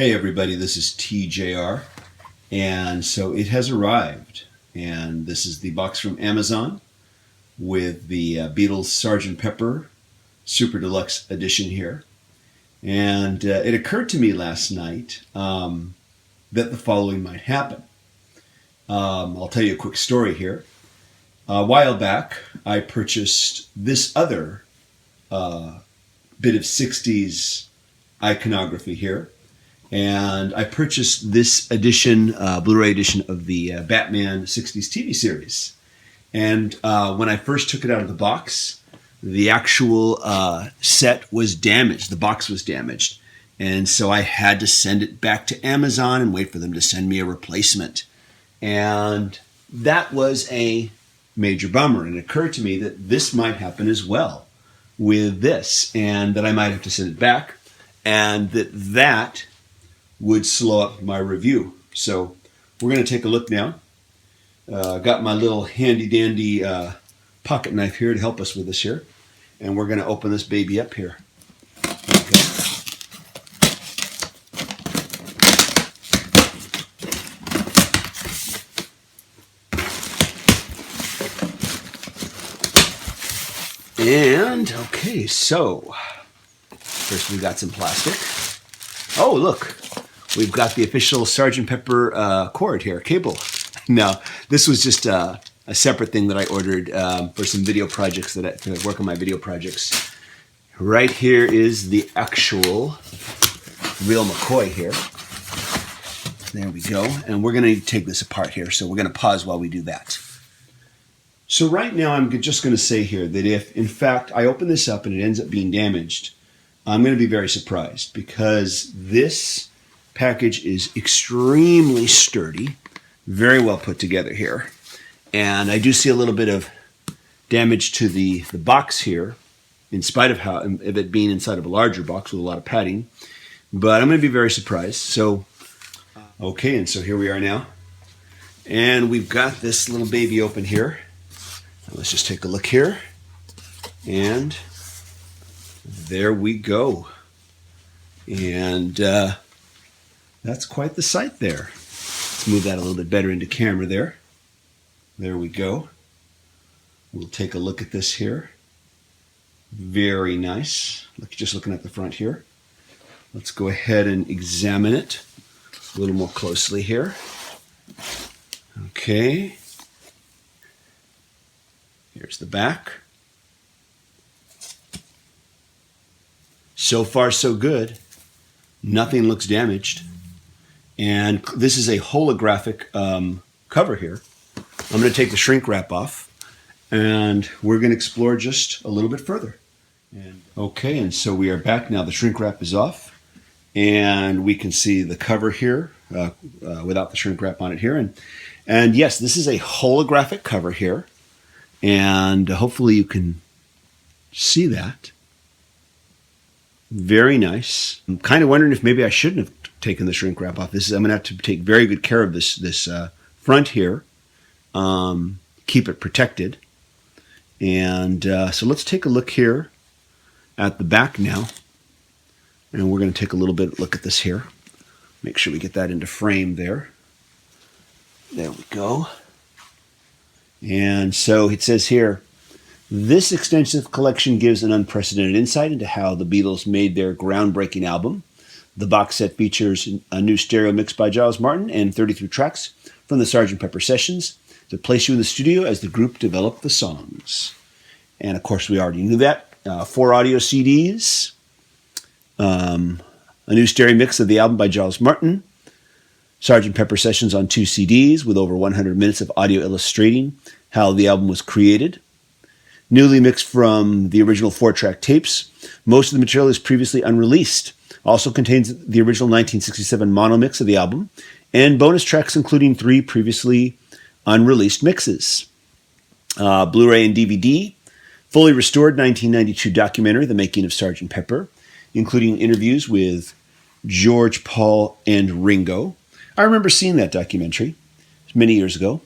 Hey everybody, this is TJR, and so it has arrived, and this is the box from Amazon with the Beatles Sgt Pepper Super Deluxe Edition here. And it occurred to me last night that the following might happen. I'll tell you a quick story here. A while back, I purchased this other bit of 60s iconography here. And I purchased this edition, Blu-ray edition of the Batman 60s TV series. And when I first took it out of the box, the actual set was damaged. The box was damaged. And so I had to send it back to Amazon and wait for them to send me a replacement. And that was a major bummer. And it occurred to me that this might happen as well with this, and that I might have to send it back, and that would slow up my review. So we're going to take a look now. Got my little handy dandy pocket knife here to help us with this here. And we're going to open this baby up here. Okay. And, okay, so first we got some plastic. Oh, look. We've got the official Sgt Pepper cord here, cable. Now, this was just a separate thing that I ordered for some video projects to work on my video projects. Right here is the actual real McCoy here. There we go. And we're going to take this apart here, so we're going to pause while we do that. So right now, I'm just going to say here that if, in fact, I open this up and it ends up being damaged, I'm going to be very surprised, because this package is extremely sturdy, very well put together here. And I do see a little bit of damage to the box here, in spite of it being inside of a larger box with a lot of padding. But I'm going to be very surprised. So, okay, and so here we are now. And we've got this little baby open here. Now let's just take a look here. And there we go. And that's quite the sight there. Let's move that a little bit better into camera there. There we go. We'll take a look at this here. Very nice. Just looking at the front here. Let's go ahead and examine it a little more closely here. Okay. Here's the back. So far, so good. Nothing looks damaged. And this is a holographic cover here. I'm going to take the shrink wrap off, and we're going to explore just a little bit further. Okay, and so we are back now. The shrink wrap is off, and we can see the cover here without the shrink wrap on it here. And yes, this is a holographic cover here, and hopefully you can see that. Very nice. I'm kind of wondering if maybe I shouldn't have taken the shrink wrap off. I'm going to have to take very good care of this front here. Keep it protected. And so let's take a look here at the back now. And we're going to take a little bit look at this here. Make sure we get that into frame there. There we go. And so it says here, this extensive collection gives an unprecedented insight into how the Beatles made their groundbreaking album. The box set features a new stereo mix by Giles Martin and 33 tracks from the Sgt Pepper sessions to place you in the studio as the group developed the songs. And of course, we already knew that. 4 audio CDs, a new stereo mix of the album by Giles Martin, Sgt Pepper sessions on 2 CDs with over 100 minutes of audio illustrating how the album was created. Newly mixed from the original 4-track tapes. Most of the material is previously unreleased. Also contains the original 1967 mono mix of the album, and bonus tracks including 3 previously unreleased mixes. Blu-ray and DVD, fully restored 1992 documentary, The Making of Sgt Pepper, including interviews with George, Paul, and Ringo. I remember seeing that documentary many years ago.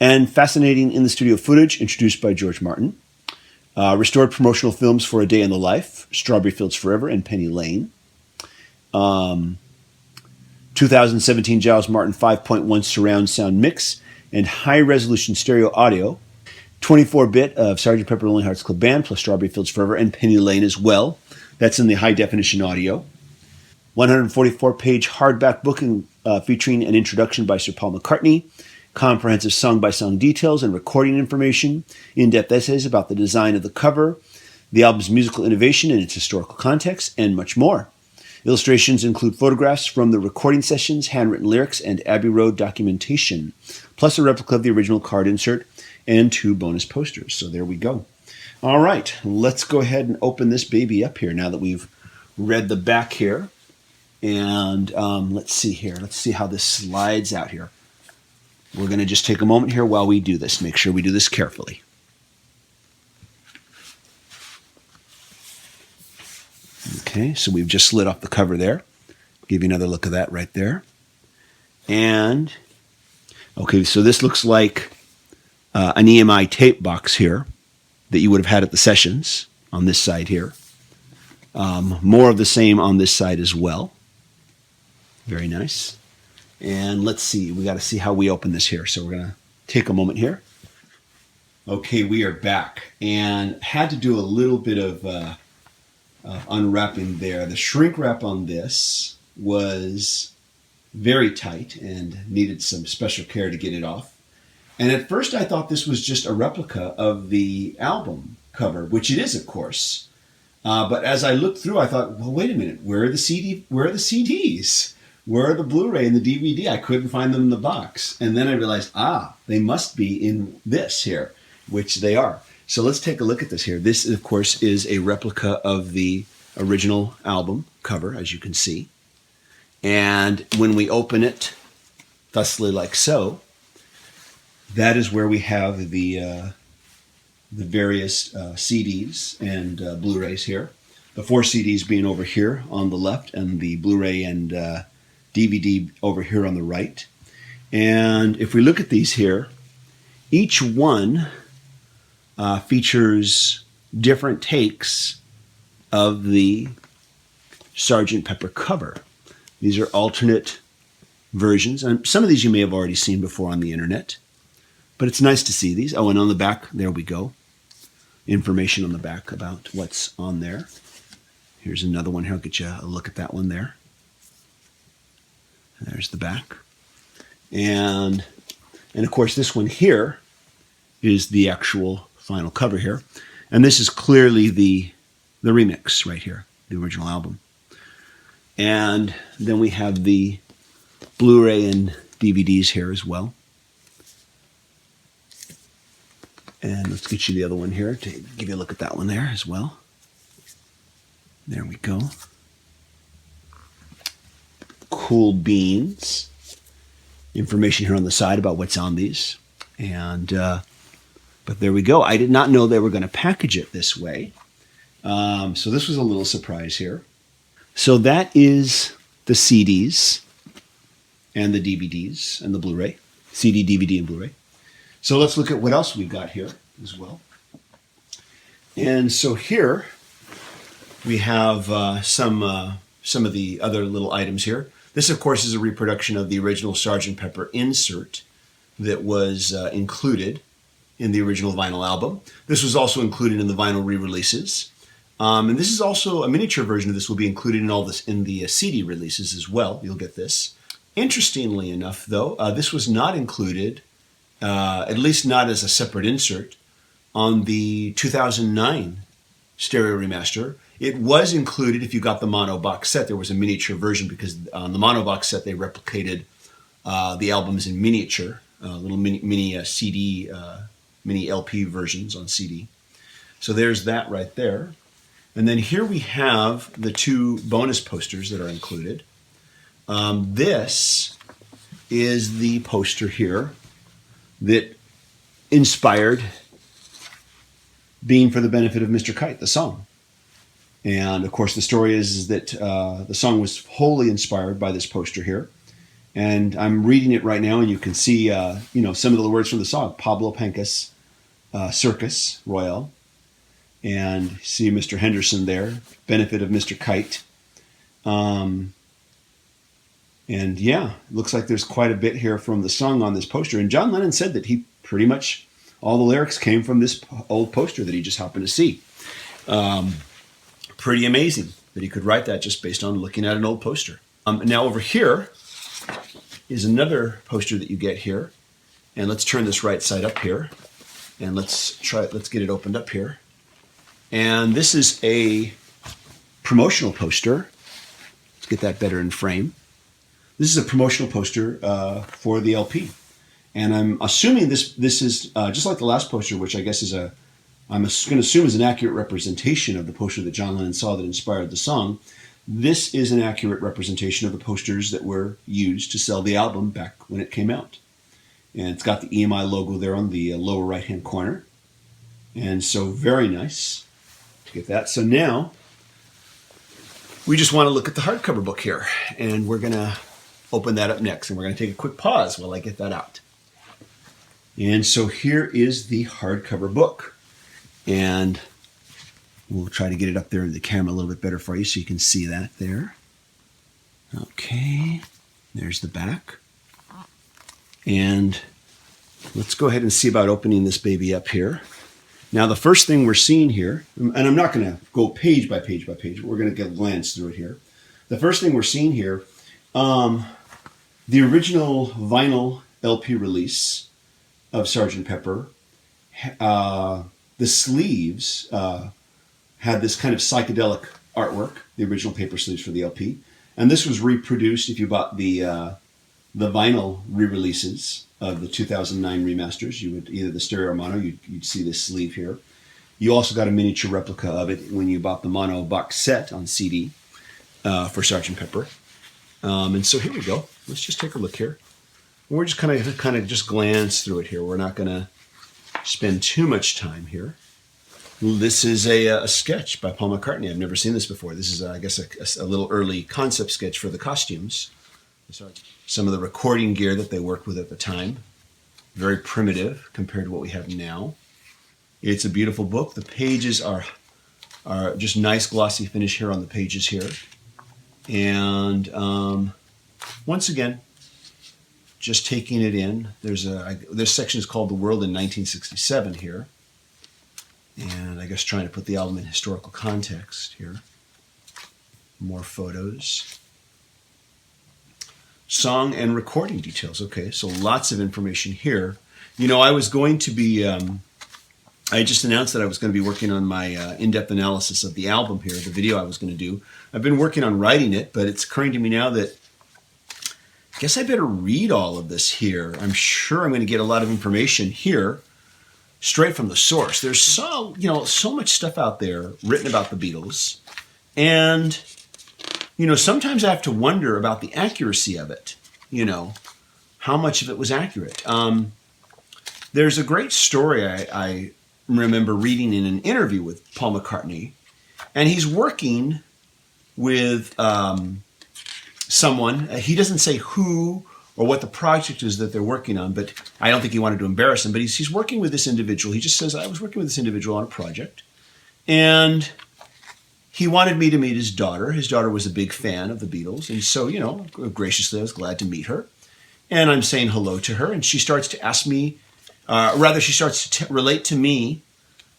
And fascinating in-the-studio footage introduced by George Martin. Restored promotional films for A Day in the Life, Strawberry Fields Forever, and Penny Lane. 2017 Giles Martin 5.1 surround sound mix, and high-resolution stereo audio. 24-bit of Sgt Pepper Lonely Hearts Club Band plus Strawberry Fields Forever and Penny Lane as well. That's in the high-definition audio. 144-page hardback book featuring an introduction by Sir Paul McCartney, comprehensive song-by-song details and recording information, in-depth essays about the design of the cover, the album's musical innovation and its historical context, and much more. Illustrations include photographs from the recording sessions, handwritten lyrics, and Abbey Road documentation, plus a replica of the original card insert and 2 bonus posters. So there we go. All right, let's go ahead and open this baby up here now that we've read the back here. And let's see here. Let's see how this slides out here. We're going to just take a moment here while we do this. Make sure we do this carefully. Okay, so we've just slid off the cover there. Give you another look at that right there. And, okay, so this looks like an EMI tape box here that you would have had at the sessions on this side here. More of the same on this side as well. Very nice. And let's see, we got to see how we open this here. So we're going to take a moment here. Okay, we are back and had to do a little bit of unwrapping there. The shrink wrap on this was very tight and needed some special care to get it off. And at first I thought this was just a replica of the album cover, which it is, of course. But as I looked through, I thought, well, wait a minute, where are the CDs? Where are the Blu-ray and the DVD? I couldn't find them in the box. And then I realized, they must be in this here, which they are. So let's take a look at this here. This, of course, is a replica of the original album cover, as you can see. And when we open it, thusly like so, that is where we have the various CDs and Blu-rays here. The 4 CDs being over here on the left, and the Blu-ray and DVD over here on the right. And if we look at these here, each one features different takes of the Sgt. Pepper cover. These are alternate versions. And some of these you may have already seen before on the internet, but it's nice to see these. Oh, and on the back, there we go. Information on the back about what's on there. Here's another one here. I'll get you a look at that one there. And there's the back. And of course, this one here is the actual final cover here. And this is clearly the remix right here, the original album. And then we have the Blu-ray and DVDs here as well. And let's get you the other one here to give you a look at that one there as well. There we go. Cool beans. Information here on the side about what's on these. And but there we go. I did not know they were going to package it this way. So this was a little surprise here. So that is the CDs and the DVDs and the Blu-ray. CD, DVD, and Blu-ray. So let's look at what else we've got here as well. And so here we have some of the other little items here. This, of course, is a reproduction of the original Sgt. Pepper insert that was included in the original vinyl album. This was also included in the vinyl re-releases. And this is also a miniature version of this will be included in all this in the CD releases as well. You'll get this. Interestingly enough, though, this was not included, at least not as a separate insert, on the 2009 stereo remaster. It was included if you got the mono box set. There was a miniature version because on the mono box set they replicated the albums in miniature, little mini CD, mini LP versions on CD. So there's that right there. And then here we have the 2 bonus posters that are included. This is the poster here that inspired Being for the Benefit of Mr. Kite, the song. And of course, the story is that the song was wholly inspired by this poster here. And I'm reading it right now, and you can see, some of the words from the song. Pablo Pancas, Circus Royale. And see Mr. Henderson there, Benefit of Mr. Kite. And yeah, it looks like there's quite a bit here from the song on this poster. And John Lennon said that he pretty much, all the lyrics came from this old poster that he just happened to see. Pretty amazing that he could write that just based on looking at an old poster. Now over here is another poster that you get here. And let's turn this right side up here. And let's get it opened up here. And this is a promotional poster. Let's get that better in frame. This is a promotional poster for the LP. And I'm assuming this is just like the last poster, which I guess is I'm going to assume is an accurate representation of the poster that John Lennon saw that inspired the song. This is an accurate representation of the posters that were used to sell the album back when it came out. And it's got the EMI logo there on the lower right-hand corner. And so very nice to get that. So now we just want to look at the hardcover book here. And we're going to open that up next. And we're going to take a quick pause while I get that out. And so here is the hardcover book. And we'll try to get it up there in the camera a little bit better for you so you can see that there. Okay, there's the back. And let's go ahead and see about opening this baby up here. Now the first thing we're seeing here, and I'm not going to go page by page by page, but we're going to glance through it here. The first thing we're seeing here, the original vinyl LP release of Sgt Pepper, the sleeves had this kind of psychedelic artwork, the original paper sleeves for the LP. And this was reproduced if you bought the vinyl re-releases of the 2009 remasters. You would either the stereo or mono, you'd see this sleeve here. You also got a miniature replica of it when you bought the mono box set on CD for Sgt Pepper. And so here we go. Let's just take a look here. We're just kind of just glance through it here. We're not going to spend too much time here. This is a sketch by Paul McCartney. I've never seen this before. This is, I guess, a little early concept sketch for the costumes. Some of the recording gear that they worked with at the time. Very primitive compared to what we have now. It's a beautiful book. The pages are just nice glossy finish here on the pages here. And once again, just taking it in. This section is called The World in 1967 here. And I guess trying to put the album in historical context here. More photos. Song and recording details. Okay, so lots of information here. You know, I was going to be, I just announced that I was going to be working on my in-depth analysis of the album here, the video I was going to do. I've been working on writing it, but it's occurring to me now that I guess I better read all of this here. I'm sure I'm going to get a lot of information here straight from the source. There's so much stuff out there written about the Beatles. And, sometimes I have to wonder about the accuracy of it. How much of it was accurate. There's a great story I remember reading in an interview with Paul McCartney. And he's working with someone. He doesn't say who or what the project is that they're working on, but I don't think he wanted to embarrass him. But he's working with this individual. He just says, I was working with this individual on a project. And he wanted me to meet his daughter. His daughter was a big fan of the Beatles. And so, graciously, I was glad to meet her. And I'm saying hello to her. And she starts to ask me, she starts to relate to me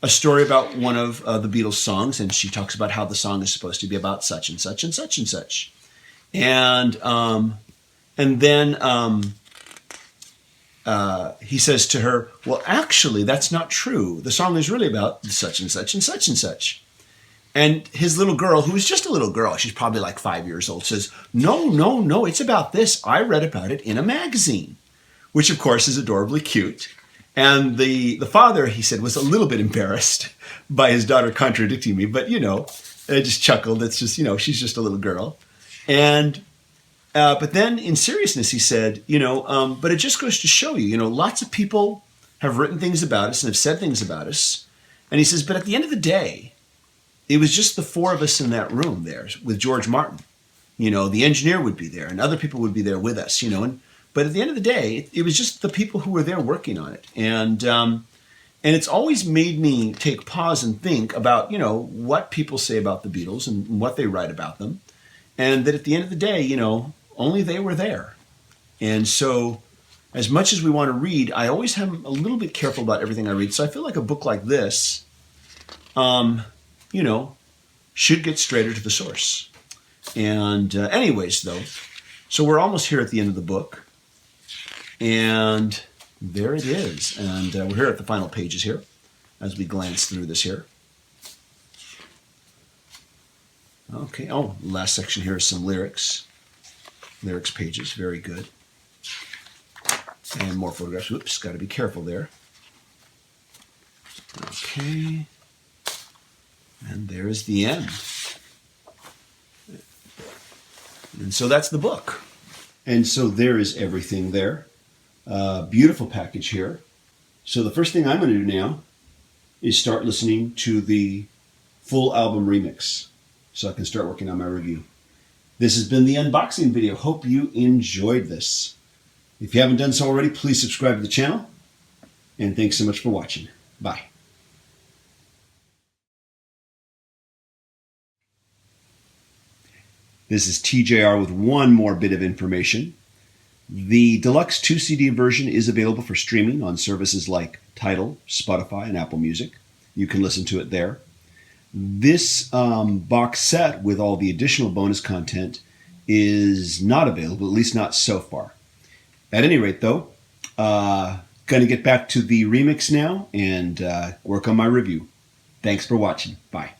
a story about one of the Beatles songs. And she talks about how the song is supposed to be about such and such and such and such. And then he says to her, well, actually, that's not true. The song is really about such and such and such and such. And his little girl, who is just a little girl, she's probably like 5 years old, says, no, it's about this. I read about it in a magazine, which, of course, is adorably cute. And the father, he said, was a little bit embarrassed by his daughter contradicting me. But, I just chuckled. It's just, she's just a little girl. And but then in seriousness, he said, but it just goes to show you, lots of people have written things about us and have said things about us. And he says, but at the end of the day, it was just the four of us in that room there with George Martin. The engineer would be there and other people would be there with us, but at the end of the day, it was just the people who were there working on it. And it's always made me take pause and think about, what people say about the Beatles and what they write about them. And that at the end of the day, only they were there. And so as much as we want to read, I always am a little bit careful about everything I read. So I feel like a book like this, you know, should get straighter to the source. And anyways, though, so we're almost here at the end of the book. And there it is. And we're here at the final pages here as we glance through this here. Okay, oh, last section here is some lyrics. Lyrics pages, very good. And more photographs. Whoops, got to be careful there. Okay. And there's the end. And so that's the book. And so there is everything there. Beautiful package here. So the first thing I'm going to do now is start listening to the full album remix so I can start working on my review. This has been the unboxing video. Hope you enjoyed this. If you haven't done so already, please subscribe to the channel. And thanks so much for watching. Bye. This is TJR with one more bit of information. The Deluxe 2 CD version is available for streaming on services like Tidal, Spotify, and Apple Music. You can listen to it there. This box set with all the additional bonus content is not available, at least not so far. At any rate, though, going to get back to the remix now and work on my review. Thanks for watching. Bye.